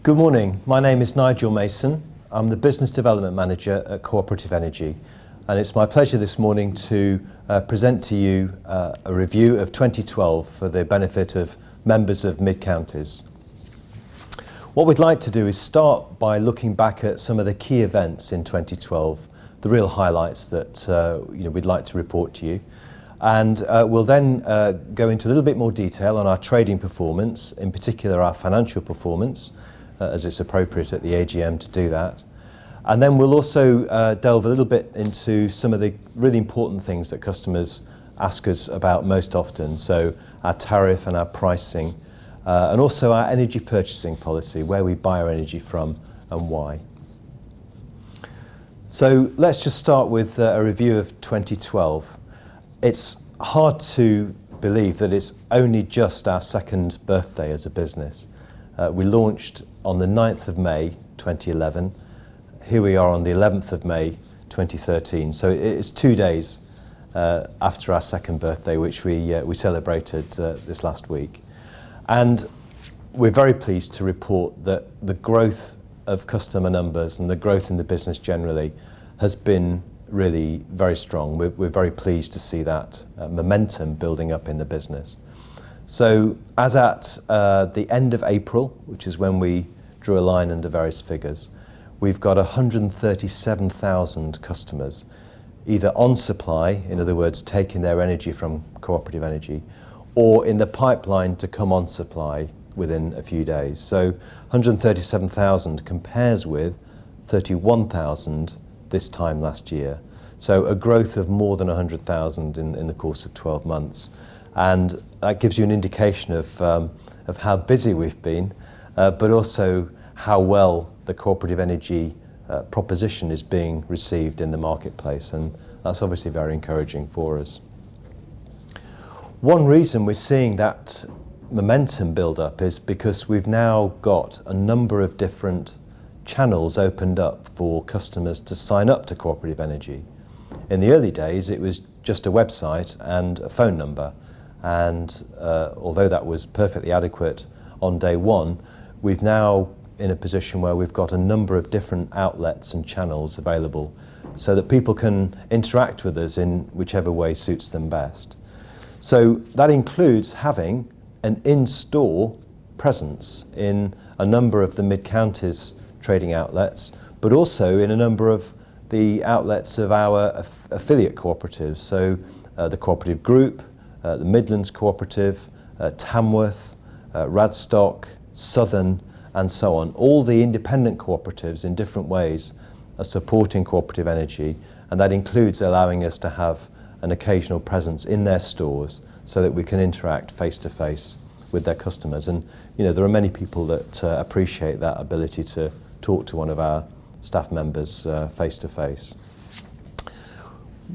Good morning. My name is Nigel Mason. I'm the Business Development Manager at Co-operative Energy, and it's my pleasure this morning to present to you a review of 2012 for the benefit of members of Midcounties. What we'd like to do is start by looking back at some of the key events in 2012, the real highlights that we'd like to report to you. And we'll then go into a little bit more detail on our trading performance, in particular our financial performance, as it's appropriate at the AGM to do that. And then we'll also delve a little bit into some of the really important things that customers ask us about most often. So our tariff and our pricing, and also our energy purchasing policy, where we buy our energy from and why. So let's just start with a review of 2012. It's hard to believe that it's only just our second birthday as a business. We launched on the 9th of May 2011. Here we are on the 11th of May 2013. So it's 2 days after our second birthday, which we celebrated this last week. And we're very pleased to report that the growth of customer numbers and the growth in the business generally has been really very strong. We're very pleased to see that momentum building up in the business. So as at the end of April, which is when we drew a line under various figures, we've got 137,000 customers, either on supply, in other words, taking their energy from Co-operative Energy, or in the pipeline to come on supply within a few days. So 137,000 compares with 31,000 this time last year. So a growth of more than 100,000 in the course of 12 months. And that gives you an indication of how busy we've been, but also how well the Co-operative Energy proposition is being received in the marketplace. And that's obviously very encouraging for us. One reason we're seeing that momentum build up is because we've now got a number of different channels opened up for customers to sign up to Co-operative Energy. In the early days, it was just a website and a phone number. And although that was perfectly adequate on day one, we've now in a position where we've got a number of different outlets and channels available so that people can interact with us in whichever way suits them best. So that includes having an in-store presence in a number of the Midcounties trading outlets, but also in a number of the outlets of our affiliate cooperatives. So the Cooperative Group, the Midlands Cooperative, Tamworth, Radstock, Southern, and so on. All the independent cooperatives in different ways are supporting Co-operative Energy, and that includes allowing us to have an occasional presence in their stores so that we can interact face-to-face with their customers. And there are many people that appreciate that ability to talk to one of our staff members face-to-face.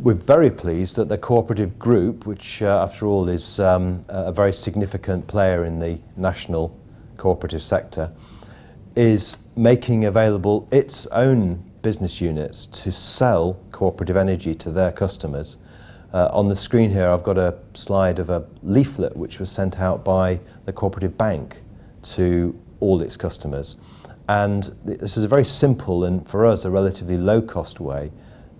We're very pleased that the Cooperative Group, which after all is a very significant player in the national cooperative sector, is making available its own business units to sell Co-operative Energy to their customers. On the screen here I've got a slide of a leaflet which was sent out by the Cooperative Bank to all its customers. And this is a very simple and for us a relatively low-cost way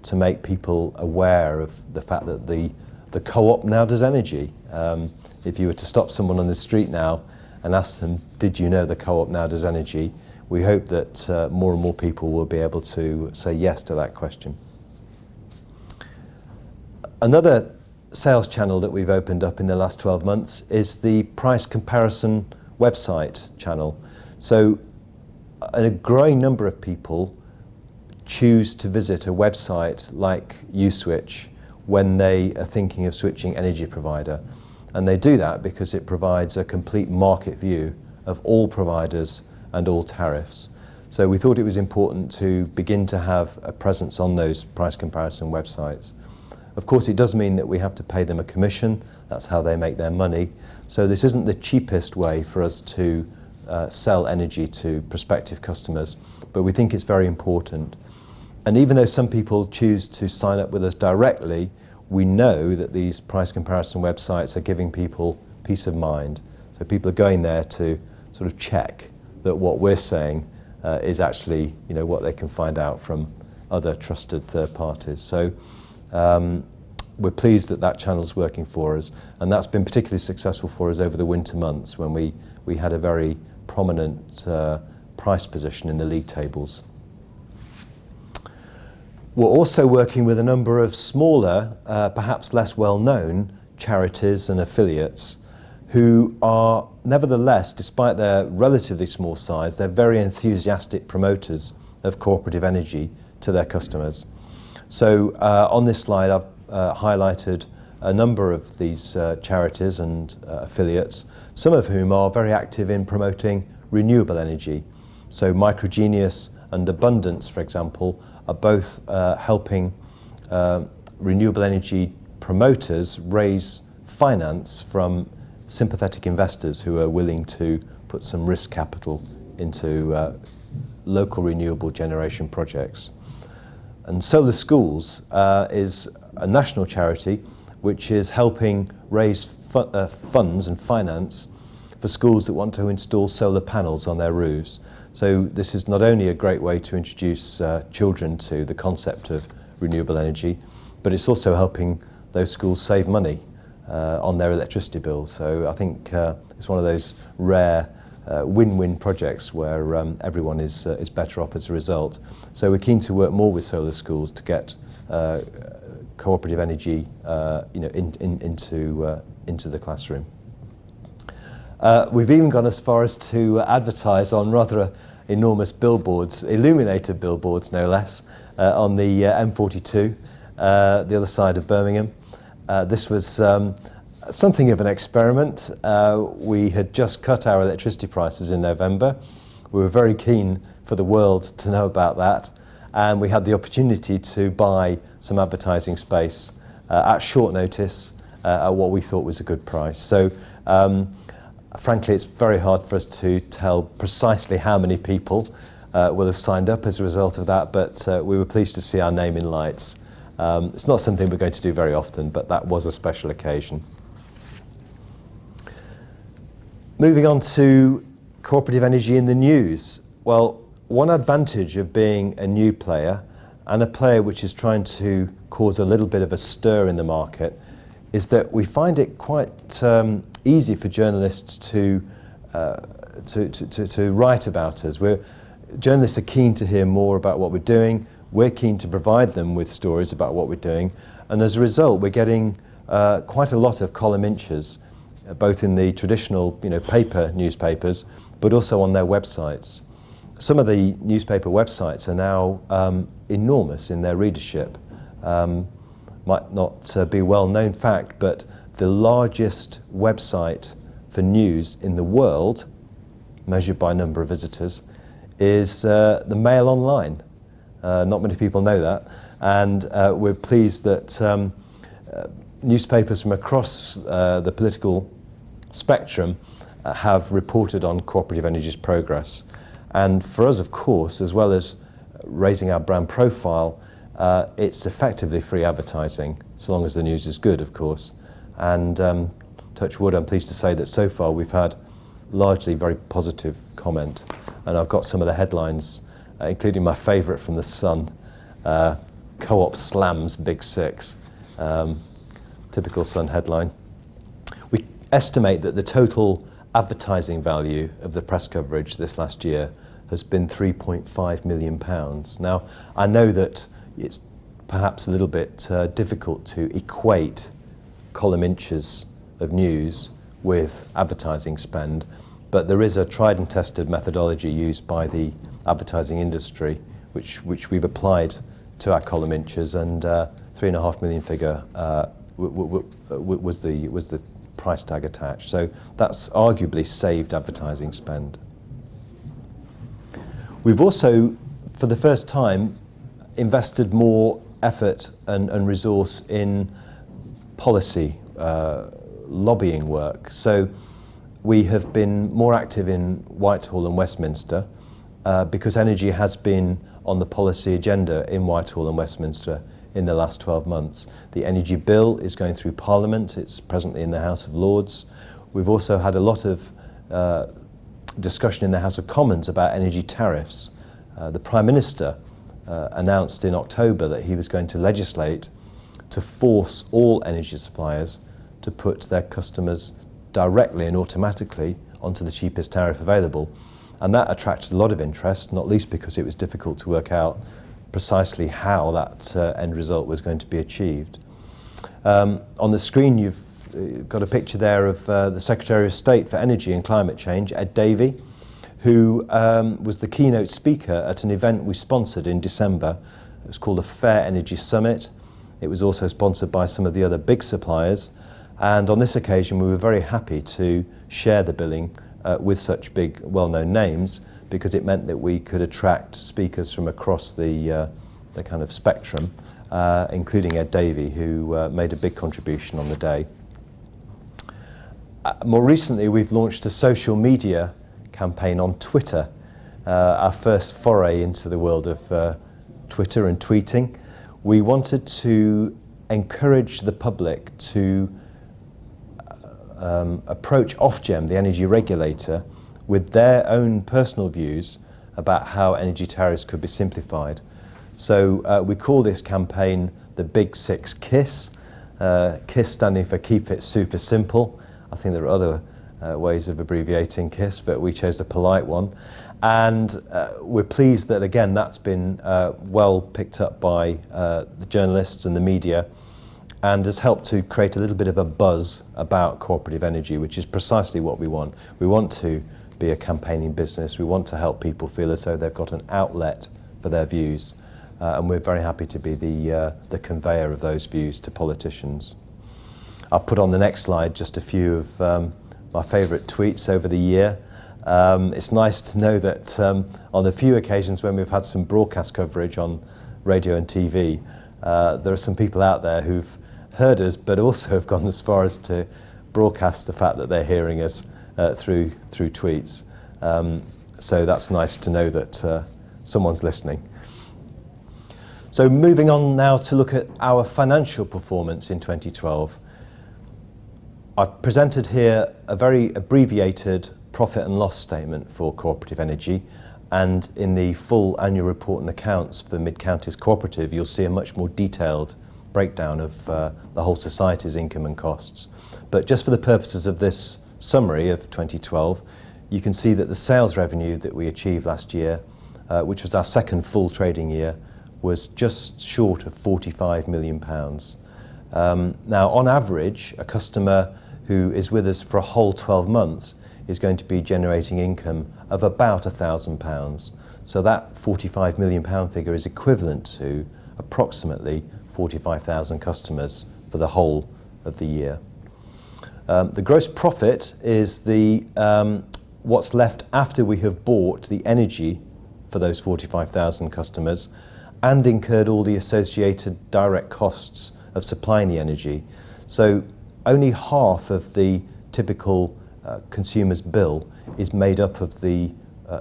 to make people aware of the fact that the co-op now does energy. If you were to stop someone on the street now and ask them, did you know the co-op now does energy? We hope that more and more people will be able to say yes to that question. Another sales channel that we've opened up in the last 12 months is the price comparison website channel. So a growing number of people choose to visit a website like USwitch when they are thinking of switching energy provider. And they do that because it provides a complete market view of all providers and all tariffs. So we thought it was important to begin to have a presence on those price comparison websites. Of course, it does mean that we have to pay them a commission. That's how they make their money. So this isn't the cheapest way for us to sell energy to prospective customers, but we think it's very important. And even though some people choose to sign up with us directly, we know that these price comparison websites are giving people peace of mind. So people are going there to sort of check that what we're saying is actually, what they can find out from other trusted third parties. So we're pleased that that channel's working for us, and that's been particularly successful for us over the winter months when we had a very prominent price position in the league tables. We're also working with a number of smaller, perhaps less well-known charities and affiliates who are nevertheless, despite their relatively small size, they're very enthusiastic promoters of cooperative energy to their customers. So on this slide I've highlighted a number of these charities and affiliates, some of whom are very active in promoting renewable energy. So Microgenius and Abundance, for example, are both helping renewable energy promoters raise finance from sympathetic investors who are willing to put some risk capital into local renewable generation projects. And Solar Schools is a national charity which is helping raise funds and finance for schools that want to install solar panels on their roofs. So this is not only a great way to introduce children to the concept of renewable energy, but it's also helping those schools save money on their electricity bill. So I think it's one of those rare win-win projects where everyone is better off as a result. So we're keen to work more with Solar Schools to get cooperative energy into the classroom. We've even gone as far as to advertise on rather enormous billboards, illuminated billboards no less, on the M42, the other side of Birmingham. This was something of an experiment. We had just cut our electricity prices in November. We were very keen for the world to know about that, and we had the opportunity to buy some advertising space at short notice at what we thought was a good price. So frankly, it's very hard for us to tell precisely how many people will have signed up as a result of that, but we were pleased to see our name in lights. It's not something we're going to do very often, but that was a special occasion. Moving on to cooperative energy in the news. Well, one advantage of being a new player and a player which is trying to cause a little bit of a stir in the market is that we find it quite easy for journalists to write about us. Journalists are keen to hear more about what we're doing. We're keen to provide them with stories about what we're doing, and as a result we're getting quite a lot of column inches, both in the traditional paper newspapers but also on their websites. Some of the newspaper websites are now enormous in their readership. Might not be a well-known fact, but the largest website for news in the world, measured by number of visitors, is the Mail Online. Not many people know that, and we're pleased that newspapers from across the political spectrum have reported on cooperative energy's progress. And for us, of course, as well as raising our brand profile, it's effectively free advertising, so long as the news is good, of course. And touch wood, I'm pleased to say that so far we've had largely very positive comment. And I've got some of the headlines, including my favourite from The Sun, Co-op slams Big Six. Typical Sun headline. We estimate that the total advertising value of the press coverage this last year has been £3.5 million. Now, I know that it's perhaps a little bit difficult to equate column inches of news with advertising spend, but there is a tried and tested methodology used by the advertising industry which we've applied to our column inches, and £3.5 million figure was the price tag attached. So that's arguably saved advertising spend. We've also, for the first time, invested more effort and resource in policy lobbying work. So we have been more active in Whitehall and Westminster because energy has been on the policy agenda in Whitehall and Westminster in the last 12 months. The energy bill is going through Parliament. It's presently in the House of Lords. We've also had a lot of discussion in the House of Commons about energy tariffs. The Prime Minister announced in October that he was going to legislate to force all energy suppliers to put their customers directly and automatically onto the cheapest tariff available. And that attracted a lot of interest, not least because it was difficult to work out precisely how that end result was going to be achieved. On the screen you've got a picture there of the Secretary of State for Energy and Climate Change, Ed Davey, who was the keynote speaker at an event we sponsored in December. It was called the Fair Energy Summit. It was also sponsored by some of the other big suppliers. And on this occasion, we were very happy to share the billing with such big, well-known names, because it meant that we could attract speakers from across the kind of spectrum, including Ed Davey, who made a big contribution on the day. More recently, we've launched a social media campaign on Twitter, our first foray into the world of Twitter and tweeting. We wanted to encourage the public to approach Ofgem, the energy regulator, with their own personal views about how energy tariffs could be simplified. So we call this campaign the Big Six KISS, KISS standing for Keep It Super Simple. I think there are other ways of abbreviating KISS, but we chose a polite one. And we're pleased that, again, that's been well picked up by the journalists and the media, and has helped to create a little bit of a buzz about cooperative energy, which is precisely what we want. We want to be a campaigning business. We want to help people feel as though they've got an outlet for their views. And we're very happy to be the conveyor of those views to politicians. I'll put on the next slide just a few of my favourite tweets over the year. It's nice to know that on the few occasions when we've had some broadcast coverage on radio and TV, there are some people out there who've heard us, but also have gone as far as to broadcast the fact that they're hearing us through tweets. So that's nice to know that someone's listening. So moving on now to look at our financial performance in 2012. I've presented here a very abbreviated profit and loss statement for cooperative energy, and in the full annual report and accounts for Midcounties Cooperative, you'll see a much more detailed breakdown of the whole society's income and costs. But just for the purposes of this summary of 2012, you can see that the sales revenue that we achieved last year, which was our second full trading year, was just short of £45 million. Now, on average, a customer who is with us for a whole 12 months is going to be generating income of about £1,000. So that £45 million figure is equivalent to approximately 45,000 customers for the whole of the year. The gross profit is the what's left after we have bought the energy for those 45,000 customers and incurred all the associated direct costs of supplying the energy. So only half of the typical consumer's bill is made up of the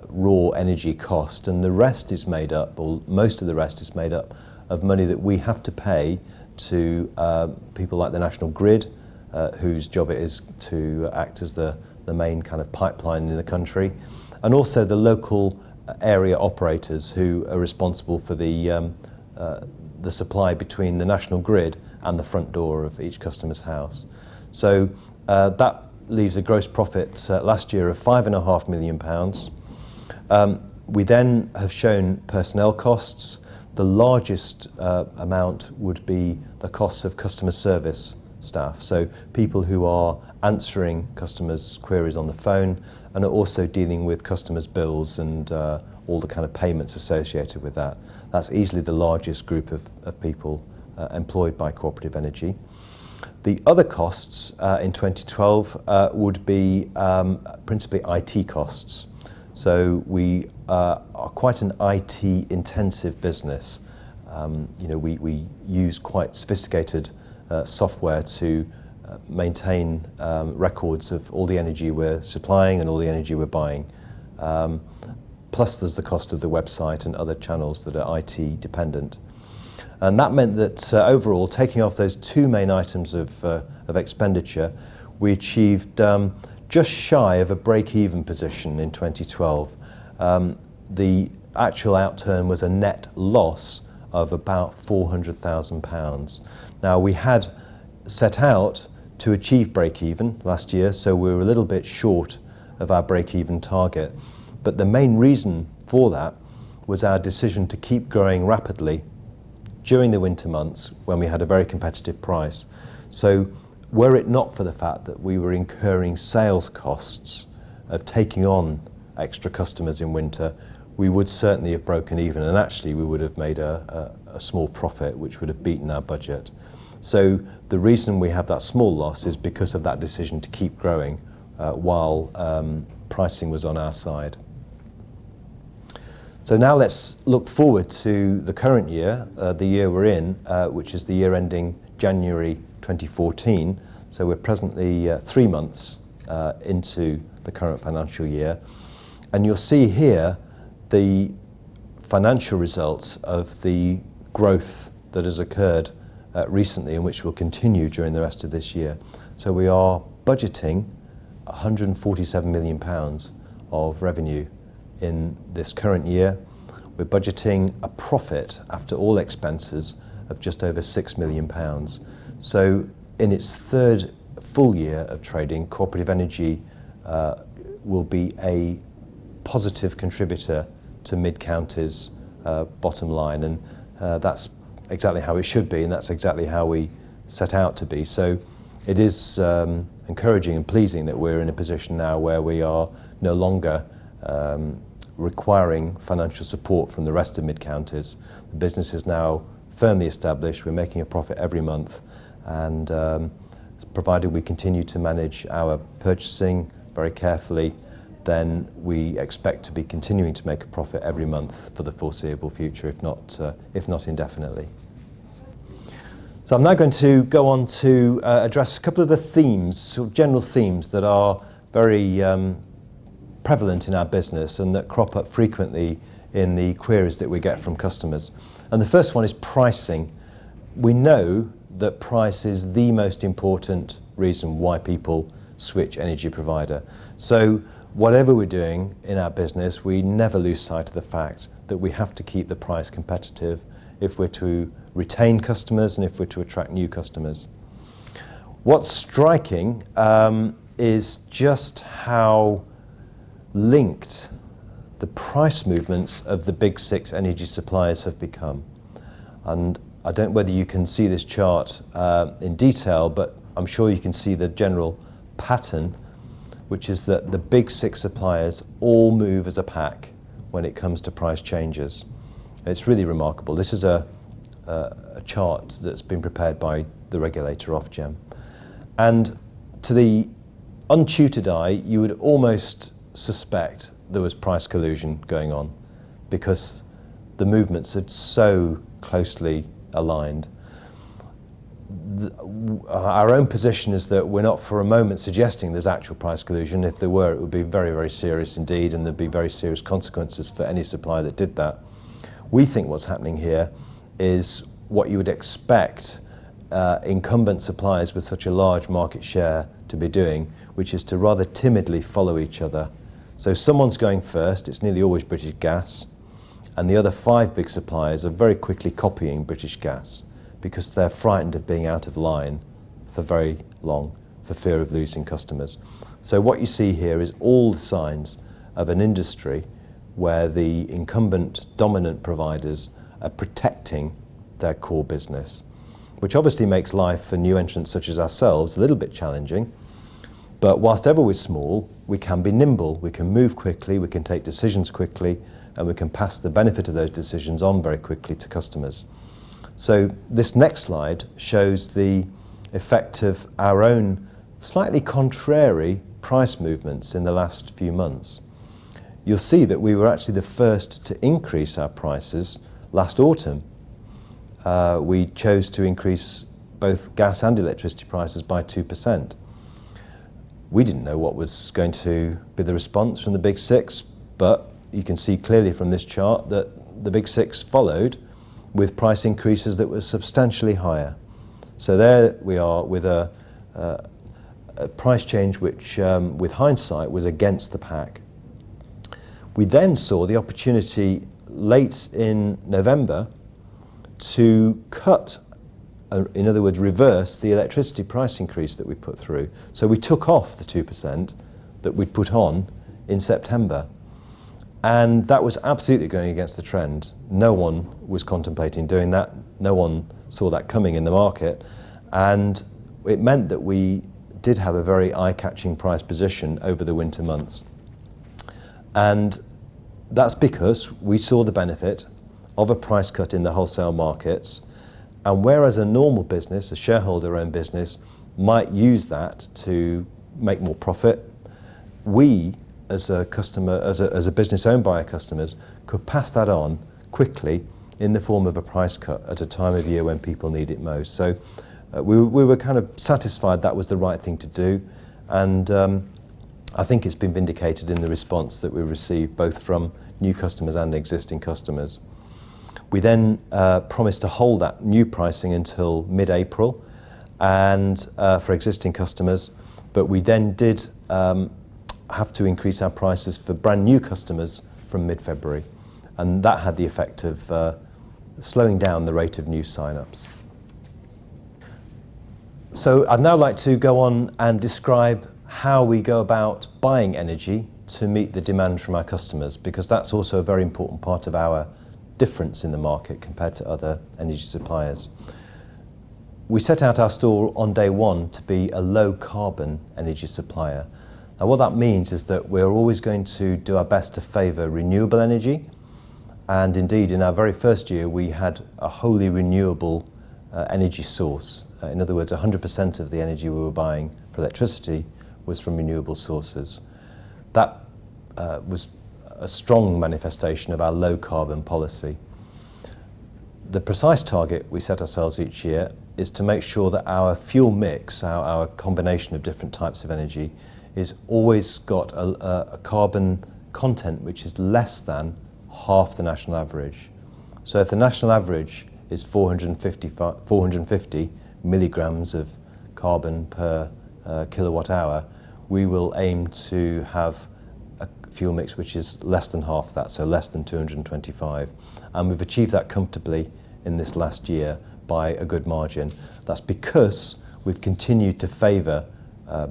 raw energy cost, and the rest is made up, or most of the rest is made up of money that we have to pay to people like the National Grid, whose job it is to act as the main kind of pipeline in the country, and also the local area operators who are responsible for the supply between the National Grid and the front door of each customer's house. So that leaves a gross profit last year of £5.5 million. We then have shown personnel costs. The largest amount would be the costs of customer service staff, so people who are answering customers' queries on the phone and are also dealing with customers' bills and all the kind of payments associated with that. That's easily the largest group of people employed by cooperative energy. The other costs in 2012 would be principally IT costs. So we are quite an IT-intensive business. We use quite sophisticated software to maintain records of all the energy we're supplying and all the energy we're buying. Plus there's the cost of the website and other channels that are IT dependent. And that meant that overall, taking off those two main items of expenditure, we achieved just shy of a break-even position in 2012. The actual outturn was a net loss of about £400,000. Now, we had set out to achieve break-even last year, so we were a little bit short of our break-even target. But the main reason for that was our decision to keep growing rapidly during the winter months when we had a very competitive price. So were it not for the fact that we were incurring sales costs of taking on extra customers in winter, we would certainly have broken even, and actually we would have made a small profit which would have beaten our budget. So the reason we have that small loss is because of that decision to keep growing while pricing was on our side. So now let's look forward to the current year, the year we're in, which is the year ending January 2014. So we're presently 3 months into the current financial year. And you'll see here the financial results of the growth that has occurred recently and which will continue during the rest of this year. So we are budgeting £147 million of revenue in this current year. We're budgeting a profit after all expenses of just over £6 million. So in its third full year of trading, Co-operative Energy will be a positive contributor to Midcounties' bottom line, and that's exactly how it should be, and that's exactly how we set out to be. So it is encouraging and pleasing that we're in a position now where we are no longer requiring financial support from the rest of Midcounties. The business is now firmly established. We're making a profit every month, and provided we continue to manage our purchasing very carefully, then we expect to be continuing to make a profit every month for the foreseeable future, if not indefinitely. So I'm now going to go on to address a couple of the themes, sort of general themes that are very prevalent in our business and that crop up frequently in the queries that we get from customers. And the first one is pricing. We know that price is the most important reason why people switch energy provider. So whatever we're doing in our business, we never lose sight of the fact that we have to keep the price competitive if we're to retain customers and if we're to attract new customers. What's striking is just how linked the price movements of the big 6 energy suppliers have become. And I don't know whether you can see this chart in detail, but I'm sure you can see the general pattern, which is that the big 6 suppliers all move as a pack when it comes to price changes. It's really remarkable. This is a chart that's been prepared by the regulator Ofgem. And to the untutored eye, you would almost suspect there was price collusion going on because the movements are so closely aligned. Our own position is that we're not for a moment suggesting there's actual price collusion. If there were, it would be very, very serious indeed, and there'd be very serious consequences for any supplier that did that. We think what's happening here is what you would expect incumbent suppliers with such a large market share to be doing, which is to rather timidly follow each other. So someone's going first, it's nearly always British Gas, and the other 5 big suppliers are very quickly copying British Gas because they're frightened of being out of line for very long for fear of losing customers. So what you see here is all the signs of an industry where the incumbent dominant providers are protecting their core business, which obviously makes life for new entrants such as ourselves a little bit challenging. But whilst ever we're small, we can be nimble, we can move quickly, we can take decisions quickly, and we can pass the benefit of those decisions on very quickly to customers. So this next slide shows the effect of our own slightly contrary price movements in the last few months. You'll see that we were actually the first to increase our prices last autumn. We chose to increase both gas and electricity prices by 2%. We didn't know what was going to be the response from the big 6, but you can see clearly from this chart that the big 6 followed with price increases that were substantially higher. So there we are with a a price change which, with hindsight, was against the pack. We then saw the opportunity late in November to cut, in other words, reverse the electricity price increase that we put through. So we took off the 2% that we'd put on in September. And that was absolutely going against the trend. No one was contemplating doing that. No one saw that coming in the market. And it meant that we did have a very eye-catching price position over the winter months. And that's because we saw the benefit of a price cut in the wholesale markets. And whereas a normal business, a shareholder-owned business, might use that to make more profit, we, as a customer, as a business owned by our customers, could pass that on quickly in the form of a price cut at a time of year when people need it most. So we were kind of satisfied that was the right thing to do, and I think it's been vindicated in the response that we received both from new customers and existing customers. We then promised to hold that new pricing until mid-April and for existing customers, but we then did have to increase our prices for brand new customers from mid-February, and that had the effect of slowing down the rate of new sign-ups. So I'd now like to go on and describe how we go about buying energy to meet the demand from our customers, because that's also a very important part of our difference in the market compared to other energy suppliers. We set out our stall on day one to be a low carbon energy supplier. Now what that means is that we're always going to do our best to favour renewable energy, and indeed in our very first year we had a wholly renewable energy source. In other words, 100% of the energy we were buying for electricity was from renewable sources. That was a strong manifestation of our low carbon policy. The precise target we set ourselves each year is to make sure that our fuel mix, our combination of different types of energy, is always got a carbon content which is less than half the national average. So if the national average is 450 milligrams of carbon per kilowatt hour, we will aim to have a fuel mix which is less than half that, so less than 225. And we've achieved that comfortably in this last year by a good margin. That's because we've continued to favour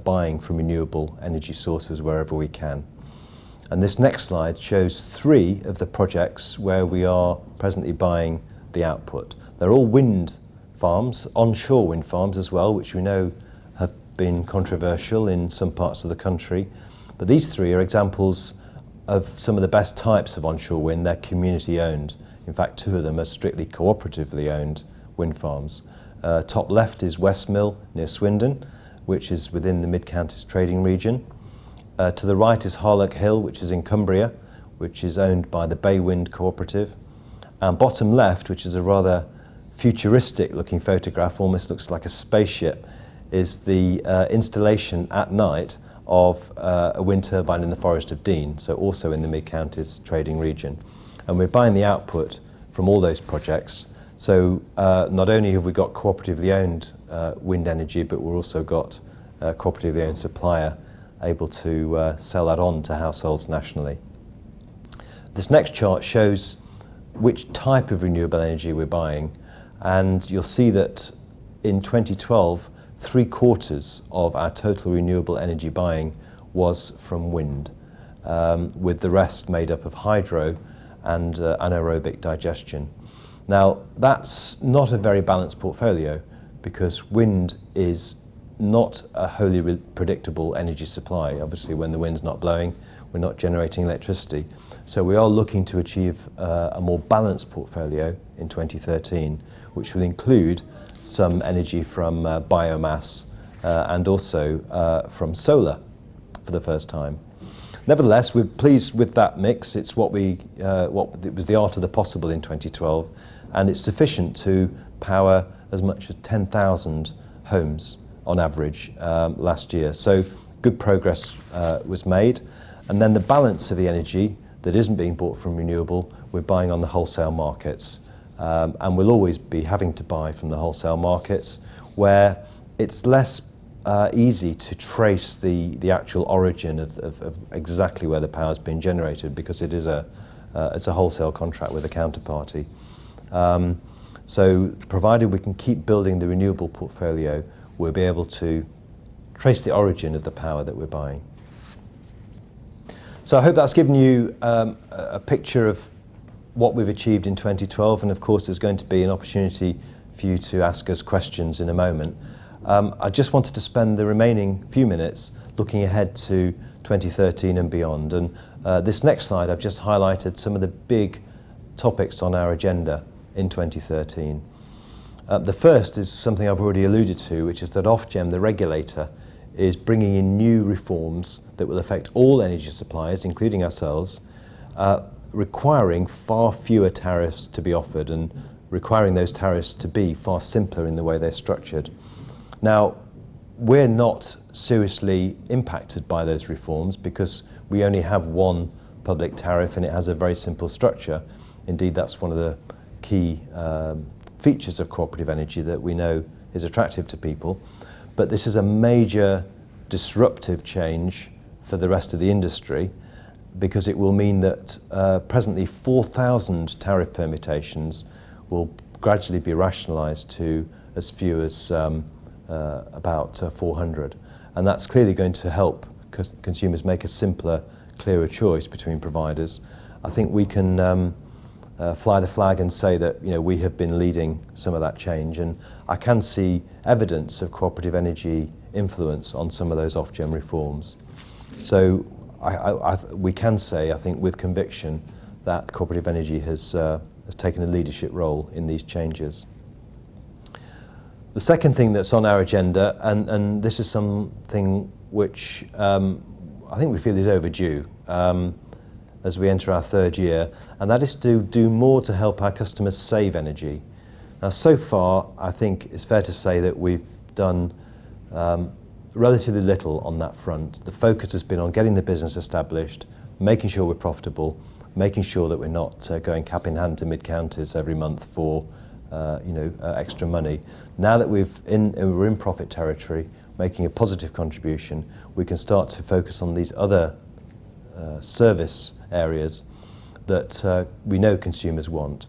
buying from renewable energy sources wherever we can. And this next slide shows 3 of the projects where we are presently buying the output. They're all wind farms, onshore wind farms as well, which we know have been controversial in some parts of the country. But these 3 are examples of some of the best types of onshore wind. They're community owned. In fact, 2 of them are strictly cooperatively owned wind farms. Top left is Westmill near Swindon, which is within the Midcounties trading region. To the right is Harlock Hill, which is in Cumbria, which is owned by the Bay Wind Cooperative. And bottom left, which is a rather futuristic looking photograph, almost looks like a spaceship, is the installation at night of a wind turbine in the Forest of Dean, so also in the Midcounties trading region. And we're buying the output from all those projects. So not only have we got cooperatively owned wind energy, but we've also got a cooperatively owned supplier able to sell that on to households nationally. This next chart shows which type of renewable energy we're buying, and you'll see that in 2012, 3/4 of our total renewable energy buying was from wind, with the rest made up of hydro and anaerobic digestion. Now, that's not a very balanced portfolio, because wind is not a wholly predictable energy supply. Obviously, when the wind's not blowing, we're not generating electricity. So we are looking to achieve a more balanced portfolio in 2013, which will include some energy from biomass and also from solar for the first time. Nevertheless, we're pleased with that mix. It's it was the art of the possible in 2012, and it's sufficient to power as much as 10,000 homes on average last year. So good progress was made. And then the balance of the energy that isn't being bought from renewable, we're buying on the wholesale markets. And we'll always be having to buy from the wholesale markets, where it's less easy to trace the actual origin of exactly where the power has been generated, because it's a wholesale contract with a counterparty. So provided we can keep building the renewable portfolio, we'll be able to trace the origin of the power that we're buying. So I hope that's given you a picture of what we've achieved in 2012, and of course there's going to be an opportunity for you to ask us questions in a moment. I just wanted to spend the remaining few minutes looking ahead to 2013 and beyond, and this next slide I've just highlighted some of the big topics on our agenda in 2013. The first is something I've already alluded to, which is that Ofgem, the regulator, is bringing in new reforms that will affect all energy suppliers, including ourselves, requiring far fewer tariffs to be offered and requiring those tariffs to be far simpler in the way they're structured. Now, we're not seriously impacted by those reforms because we only have one public tariff and it has a very simple structure. Indeed, that's one of the key features of cooperative energy that we know is attractive to people. But this is a major disruptive change for the rest of the industry, because it will mean that presently 4,000 tariff permutations will gradually be rationalised to as few as about 400. And that's clearly going to help consumers make a simpler, clearer choice between providers. I think we can fly the flag and say that we have been leading some of that change, and I can see evidence of cooperative energy influence on some of those Ofgem reforms. So we can say, I think with conviction, that cooperative energy has taken a leadership role in these changes. The second thing that's on our agenda, and this is something which I think we feel is overdue as we enter our third year, and that is to do more to help our customers save energy. Now, so far, I think it's fair to say that we've done relatively little on that front. The focus has been on getting the business established, making sure we're profitable, making sure that we're not going cap in hand to Midcounties every month for extra money. Now that we're in profit territory, making a positive contribution, we can start to focus on these other service areas that we know consumers want.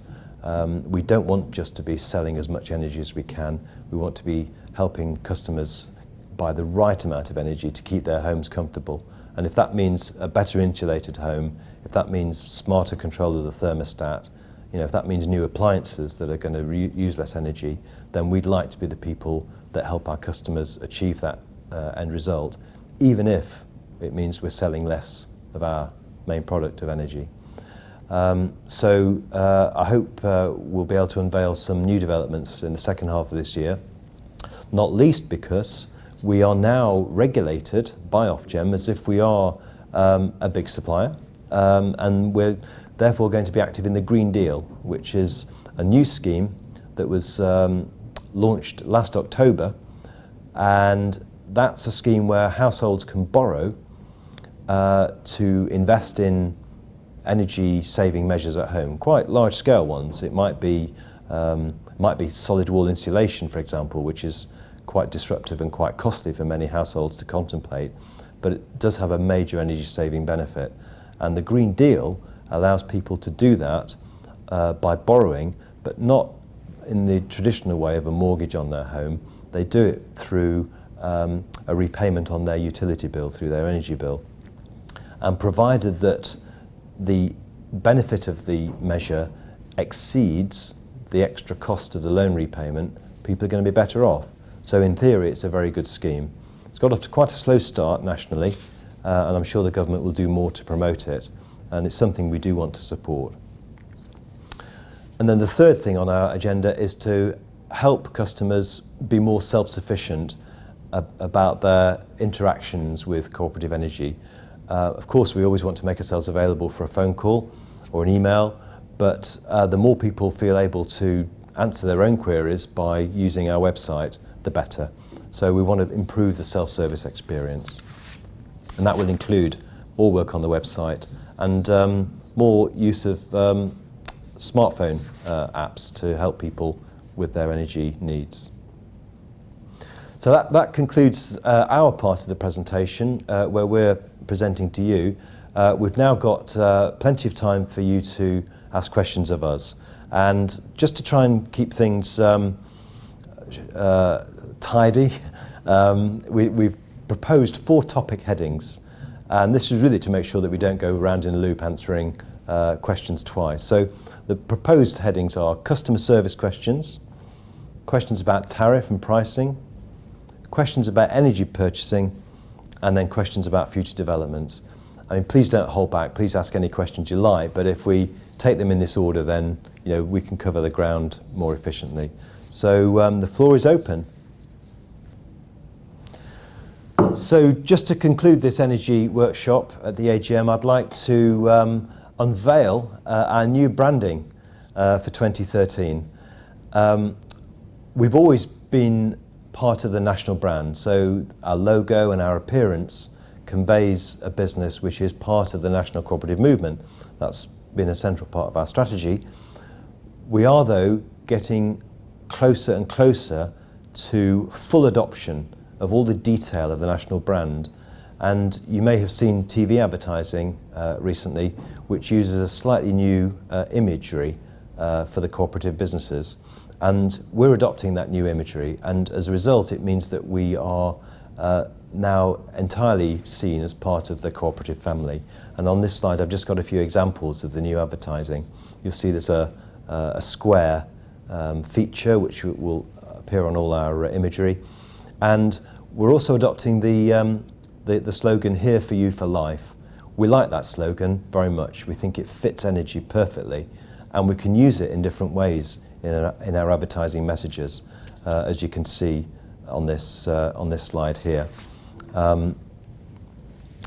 We don't want just to be selling as much energy as we can. We want to be helping customers buy the right amount of energy to keep their homes comfortable. And if that means a better insulated home, if that means smarter control of the thermostat, if that means new appliances that are going to use less energy, then we'd like to be the people that help our customers achieve that end result, even if it means we're selling less of our main product of energy. So I hope we'll be able to unveil some new developments in the second half of this year, not least because we are now regulated by Ofgem as if we are a big supplier, and we're therefore going to be active in the Green Deal, which is a new scheme that was launched last October, and that's a scheme where households can borrow to invest in energy saving measures at home, quite large scale ones. It might be solid wall insulation, for example, which is quite disruptive and quite costly for many households to contemplate, but it does have a major energy saving benefit. And the Green Deal allows people to do that by borrowing, but not in the traditional way of a mortgage on their home. They do it through a repayment on their utility bill, through their energy bill. And provided that the benefit of the measure exceeds the extra cost of the loan repayment, people are going to be better off. So in theory, it's a very good scheme. It's got off to quite a slow start nationally, and I'm sure the government will do more to promote it, and it's something we do want to support. And then the third thing on our agenda is to help customers be more self-sufficient about their interactions with cooperative energy. Of course, we always want to make ourselves available for a phone call or an email, but the more people feel able to answer their own queries by using our website, the better. So we want to improve the self-service experience. And that will include more work on the website and more use of smartphone apps to help people with their energy needs. So that concludes our part of the presentation where we're presenting to you. We've now got plenty of time for you to ask questions of us. And just to try and keep things tidy, we've proposed 4 topic headings. And this is really to make sure that we don't go round in a loop answering questions twice. So the proposed headings are customer service questions, questions about tariff and pricing, questions about energy purchasing, and then questions about future developments. I mean, please don't hold back. Please ask any questions you like. But if we take them in this order, then we can cover the ground more efficiently. So the floor is open. So just to conclude this energy workshop at the AGM, I'd like to unveil our new branding for 2013. We've always been part of the national brand, so our logo and our appearance conveys a business which is part of the national cooperative movement. That's been a central part of our strategy. We are, though, getting closer and closer to full adoption of all the detail of the national brand. And you may have seen TV advertising recently, which uses a slightly new imagery for the cooperative businesses. And we're adopting that new imagery, and as a result it means that we are now entirely seen as part of the cooperative family. And on this slide I've just got a few examples of the new advertising. You'll see there's a square feature which will appear on all our imagery, and we're also adopting the slogan "Here for you for life." We like that slogan very much. We think it fits energy perfectly, and we can use it in different ways in our advertising messages, as you can see on this slide here. And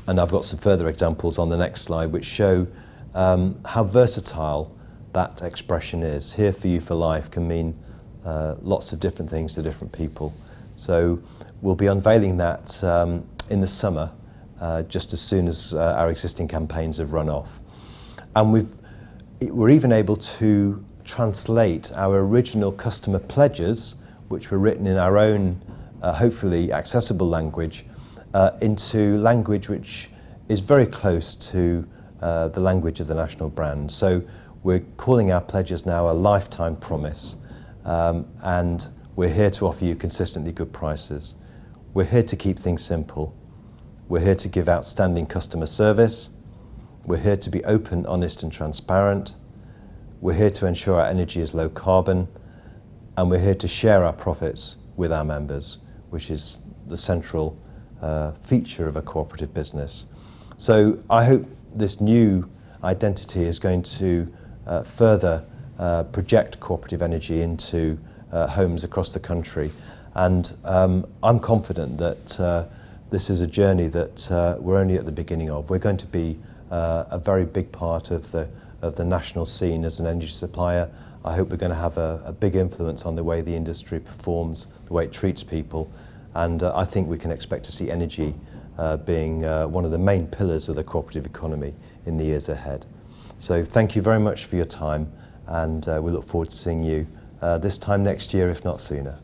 I've got some further examples on the next slide which show how versatile that expression is. Here for you for life can mean lots of different things to different people. So we'll be unveiling that in the summer, just as soon as our existing campaigns have run off. And we're even able to translate our original customer pledges, which were written in our own hopefully accessible language, into language which is very close to the language of the national brand. So we're calling our pledges now a lifetime promise, and we're here to offer you consistently good prices. We're here to keep things simple. We're here to give outstanding customer service. We're here to be open, honest and transparent. We're here to ensure our energy is low carbon, and we're here to share our profits with our members, which is the central feature of a cooperative business. So I hope this new identity is going to further project cooperative energy into homes across the country, and I'm confident that this is a journey that we're only at the beginning of. We're going to be a very big part of the national scene as an energy supplier. I hope we're going to have a big influence on the way the industry performs, the way it treats people, and I think we can expect to see energy being one of the main pillars of the cooperative economy in the years ahead. So thank you very much for your time, and we look forward to seeing you this time next year, if not sooner.